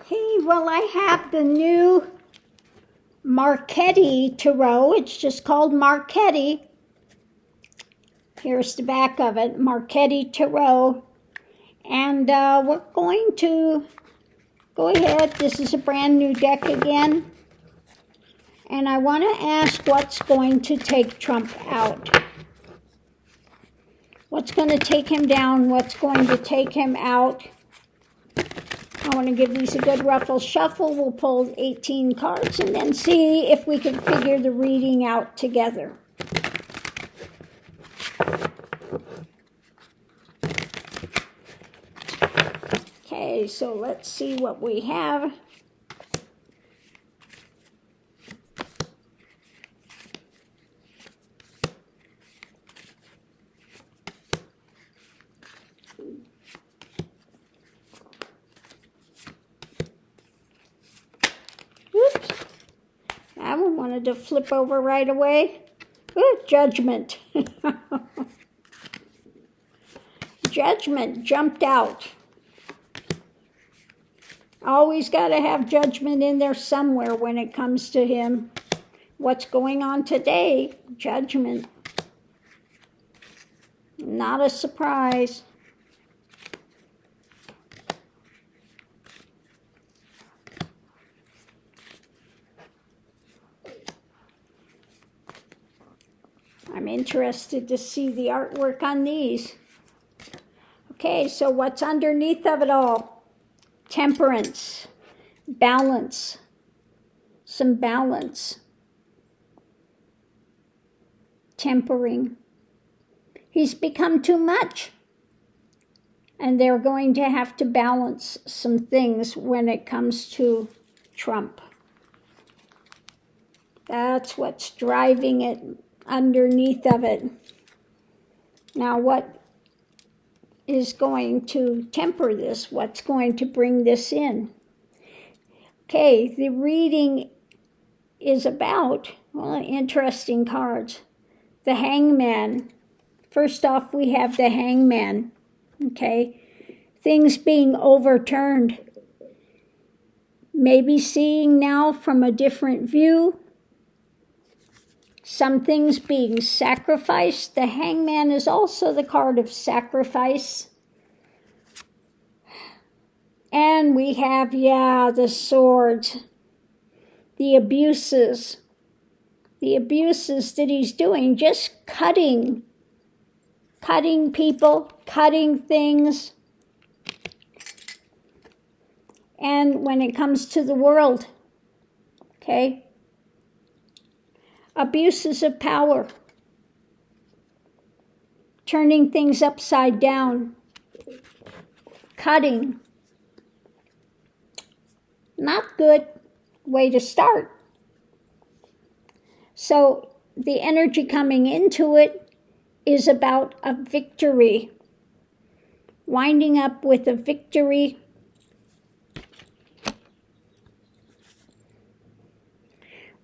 Hey, well, I have the new Marchetti Tarot. It's just called Marchetti. Here's the back of it, Marchetti Tarot. And we're going to go ahead. This is a brand new deck again. And I want to ask what's going to take Trump out. What's going to take him down? What's going to take him out? I want to give these a good ruffle shuffle. We'll pull 18 cards and then see if we can figure the reading out together. Okay, so let's see what we have. Oops. That one wanted to flip over right away. Ooh, Judgment. Judgment jumped out. Always got to have Judgment in there somewhere when it comes to him. What's going on today? Judgment. Not a surprise. I'm interested to see the artwork on these. Okay, so what's underneath of it all? Temperance, balance, some balance, tempering. He's become too much, and they're going to have to balance some things when it comes to Trump. That's what's driving it underneath of it. Now, what is going to temper this? What's going to bring this in? Okay, the reading is about, well, interesting cards. The Hangman. First off, we have the Hangman. Okay, things being overturned. Maybe seeing now from a different view. Some things being sacrificed. The Hangman is also the card of sacrifice. And we have, the swords. The abuses. The abuses that he's doing. Just cutting. Cutting people. Cutting things. And when it comes to the world, okay? Abuses of power, turning things upside down, cutting. Not good way to start. So the energy coming into it is about a victory, winding up with a victory.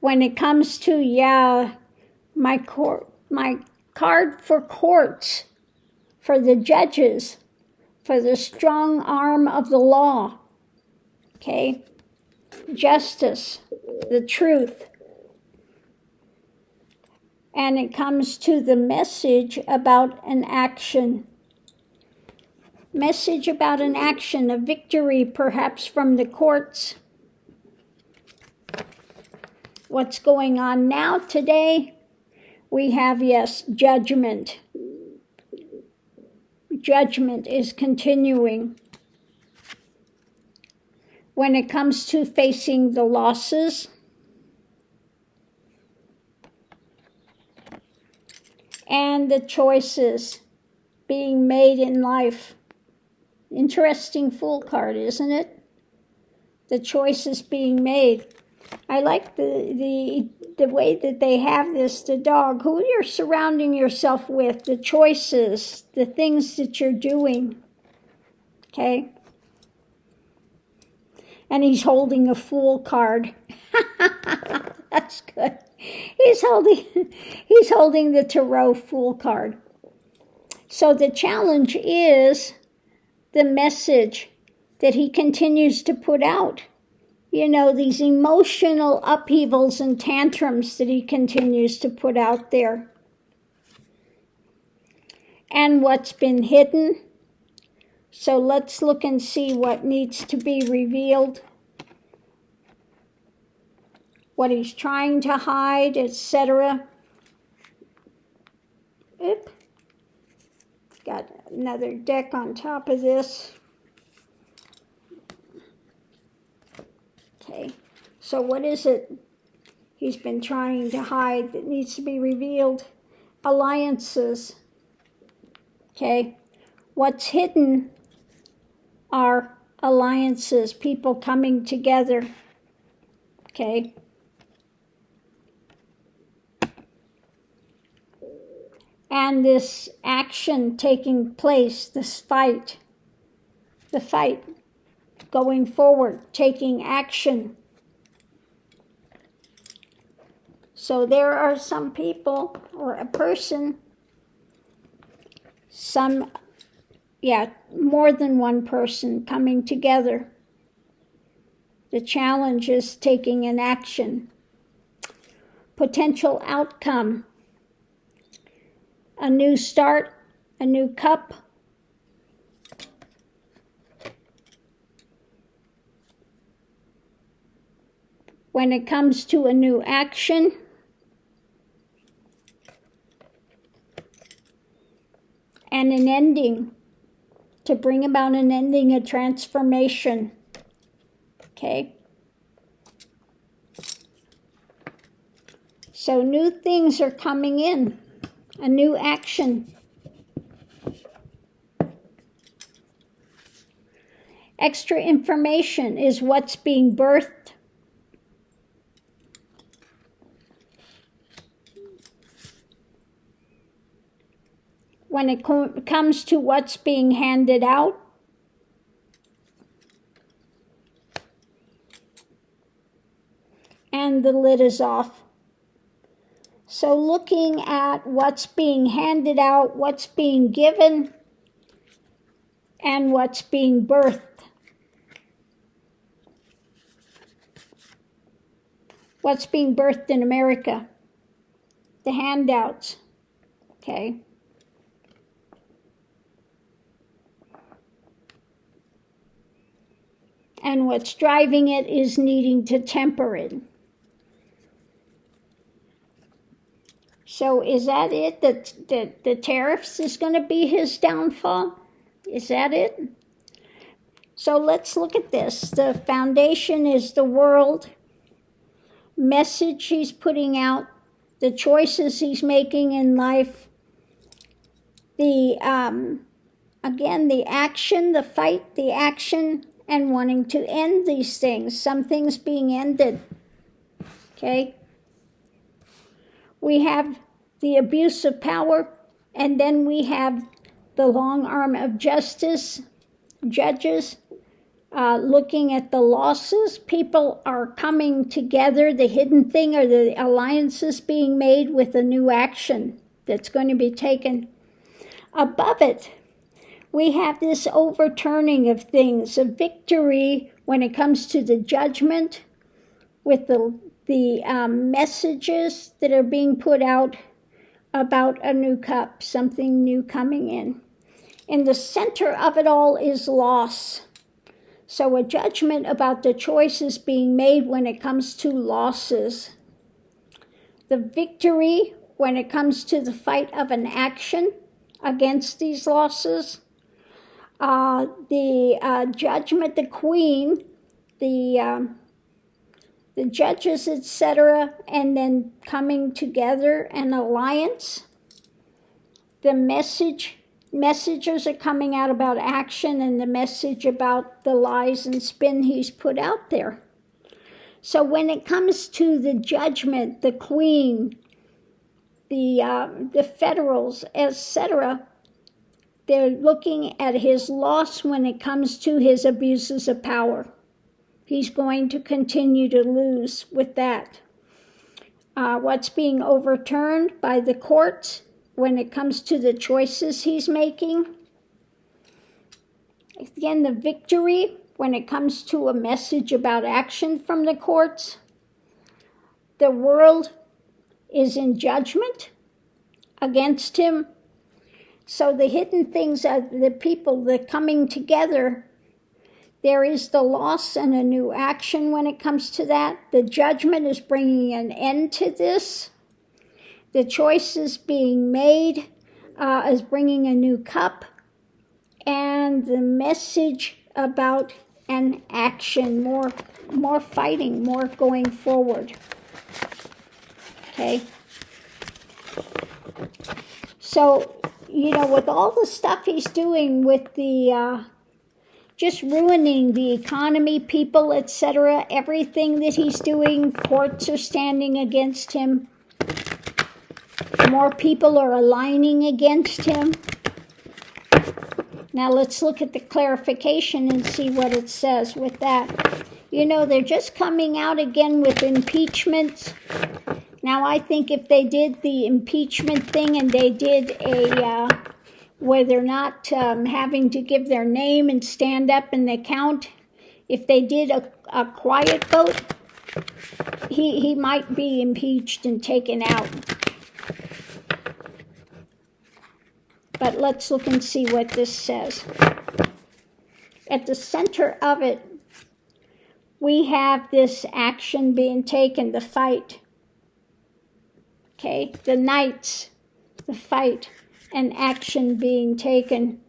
When it comes to, my card for courts, for the judges, for the strong arm of the law, okay? Justice, the truth. And it comes to the message about an action. Message about an action, a victory perhaps from the courts. What's going on now today? We have, judgment. Judgment is continuing. When it comes to facing the losses, and the choices being made in life. Interesting Fool card, isn't it? The choices being made. I like the way that they have this, the dog, who you're surrounding yourself with, the choices, the things that you're doing, okay? And he's holding a Fool card. That's good. He's holding the Tarot Fool card. So the challenge is the message that he continues to put out. You know, these emotional upheavals and tantrums that he continues to put out there. And what's been hidden. So let's look and see what needs to be revealed. What he's trying to hide, etc. Oop. Got another deck on top of this. Okay, so what is it he's been trying to hide that needs to be revealed? Alliances. Okay, what's hidden are alliances, people coming together. Okay. And this action taking place, this fight, the fight going forward, taking action. So there are some people or a person, more than one person coming together. The challenge is taking an action. Potential outcome. A new start, a new cup. When it comes to a new action, and an ending, to bring about an ending, a transformation. Okay? So new things are coming in. A new action. Extra information is what's being birthed. When it comes to what's being handed out, and the lid is off. So looking at what's being handed out, what's being given, and what's being birthed. What's being birthed in America? The handouts. Okay. And what's driving it is needing to temper it. So is that it? That the tariffs is going to be his downfall? Is that it? So let's look at this. The foundation is the world. Message he's putting out. The choices he's making in life. Again, the action, the fight, the action, and wanting to end these things. Some things being ended. Okay? We have the abuse of power, and then we have the long arm of justice, judges, looking at the losses. People are coming together. The hidden thing are the alliances being made with a new action that's going to be taken. Above it, we have this overturning of things, a victory when it comes to the judgment with the messages that are being put out about a new cup, something new coming in. In the center of it all is loss. So a judgment about the choices being made when it comes to losses. The victory when it comes to the fight of an action against these losses. The judgment, the queen, the judges, etc., and then coming together, an alliance. The messages are coming out about action, and the message about the lies and spin he's put out there. So when it comes to the judgment, the queen, the federals, etc., they're looking at his loss when it comes to his abuses of power. He's going to continue to lose with that. What's being overturned by the courts when it comes to the choices he's making. Again, the victory when it comes to a message about action from the courts, the world is in judgment against him. So the hidden things are the people that are coming together. There is the loss and a new action when it comes to that. The judgment is bringing an end to this. The choices being made is bringing a new cup. And the message about an action, more fighting, more going forward. Okay? So, with all the stuff he's doing with the just ruining the economy, people, etc., everything that he's doing, courts are standing against him. More people are aligning against him. Now let's look at the clarification and see what it says with that. They're just coming out again with impeachment. Now I think if they did the impeachment thing and they did where they're not having to give their name and stand up and they count, if they did a quiet vote, he might be impeached and taken out. But let's look and see what this says. At the center of it, we have this action being taken, the fight. Okay, the knights, the fight, and action being taken.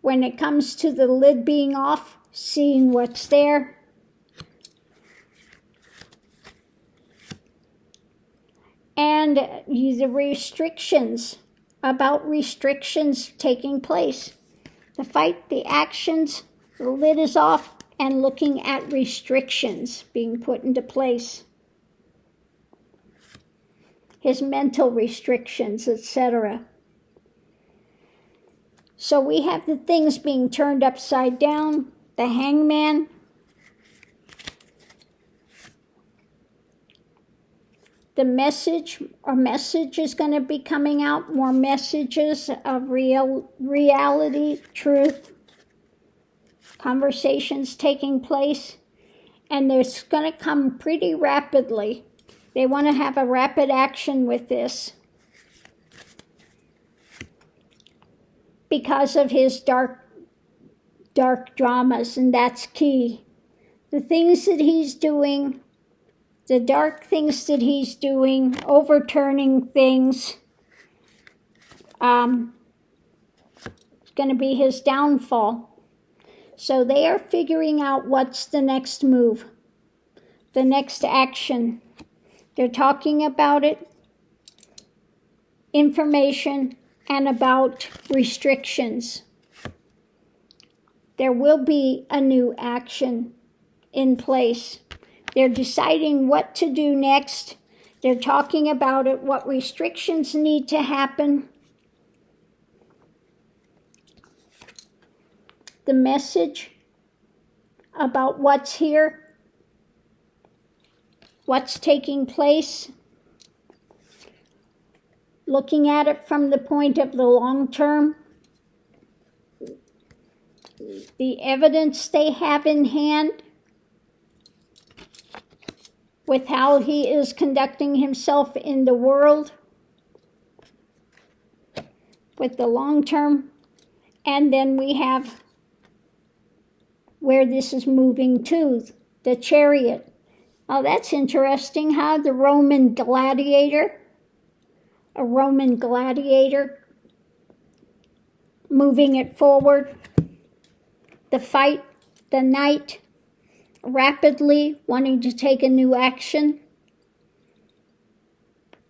When it comes to the lid being off, seeing what's there. And the restrictions, about restrictions taking place. The fight, the actions, the lid is off, and looking at restrictions being put into place. His mental restrictions, etc. So we have the things being turned upside down, the hangman, the message is going to be coming out, more messages of reality, truth, conversations taking place, and there's going to come pretty rapidly. They want to have a rapid action with this because of his dark dramas, and that's key. The things that he's doing, the dark things that he's doing, overturning things, it's going to be his downfall. So they are figuring out what's the next move, the next action. They're talking about it, information, and about restrictions. There will be a new action in place. They're deciding what to do next. They're talking about it, what restrictions need to happen. The message about what's here, what's taking place, looking at it from the point of the long term, the evidence they have in hand with how he is conducting himself in the world, with the long term, and then we have where this is moving to, the chariot. Oh, that's interesting, huh? The Roman gladiator, a Roman gladiator, moving it forward. The fight, the knight, rapidly wanting to take a new action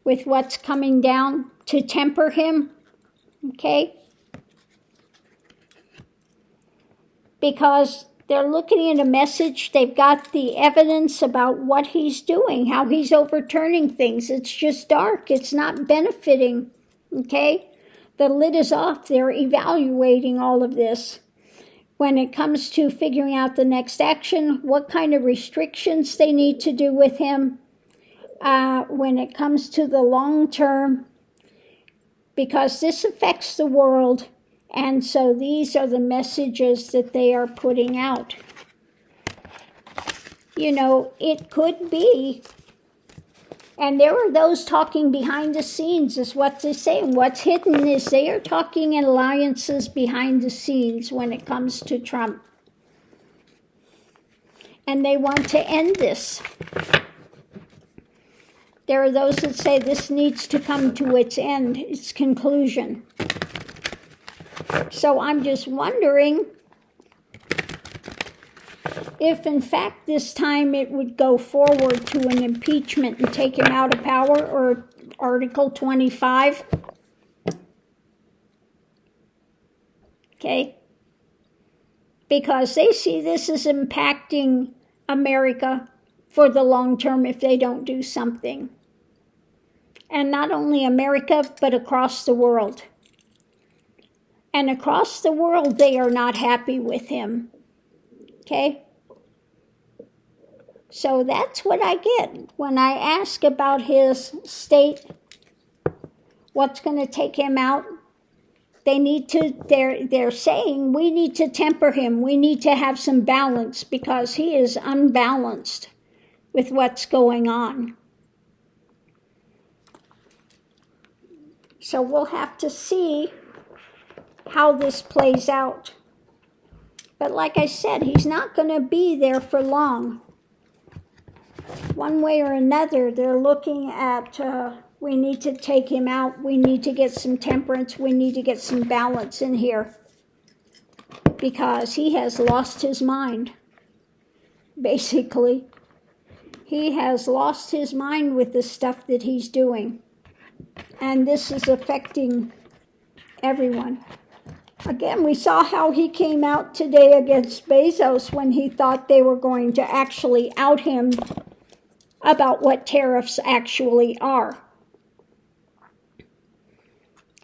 with what's coming down to temper him, okay? Because they're looking at a message, they've got the evidence about what he's doing, how he's overturning things. It's just dark, it's not benefiting, okay? The lid is off, they're evaluating all of this. When it comes to figuring out the next action, what kind of restrictions they need to do with him, when it comes to the long term, because this affects the world And so these are the messages that they are putting out. You know, it could be, and there are those talking behind the scenes, is what they're saying. What's hidden is they are talking in alliances behind the scenes when it comes to Trump. And they want to end this. There are those that say this needs to come to its end, its conclusion. So I'm just wondering if in fact this time it would go forward to an impeachment and take him out of power, or Article 25. Okay? Because they see this as impacting America for the long term if they don't do something. And not only America, but across the world. And across the world, they are not happy with him. Okay? So that's what I get when I ask about his state, what's going to take him out. They're saying we need to temper him. We need to have some balance because he is unbalanced with what's going on. So we'll have to see how this plays out. But like I said, he's not going to be there for long. One way or another, they're looking at, we need to take him out, we need to get some temperance, we need to get some balance in here. Because he has lost his mind, basically. He has lost his mind with the stuff that he's doing. And this is affecting everyone. Again, we saw how he came out today against Bezos when he thought they were going to actually out him about what tariffs actually are.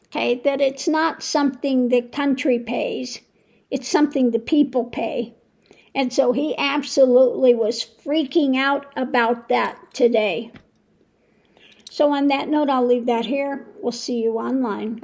Okay, that it's not something the country pays, it's something the people pay. And so he absolutely was freaking out about that today. So on that note, I'll leave that here. We'll see you online.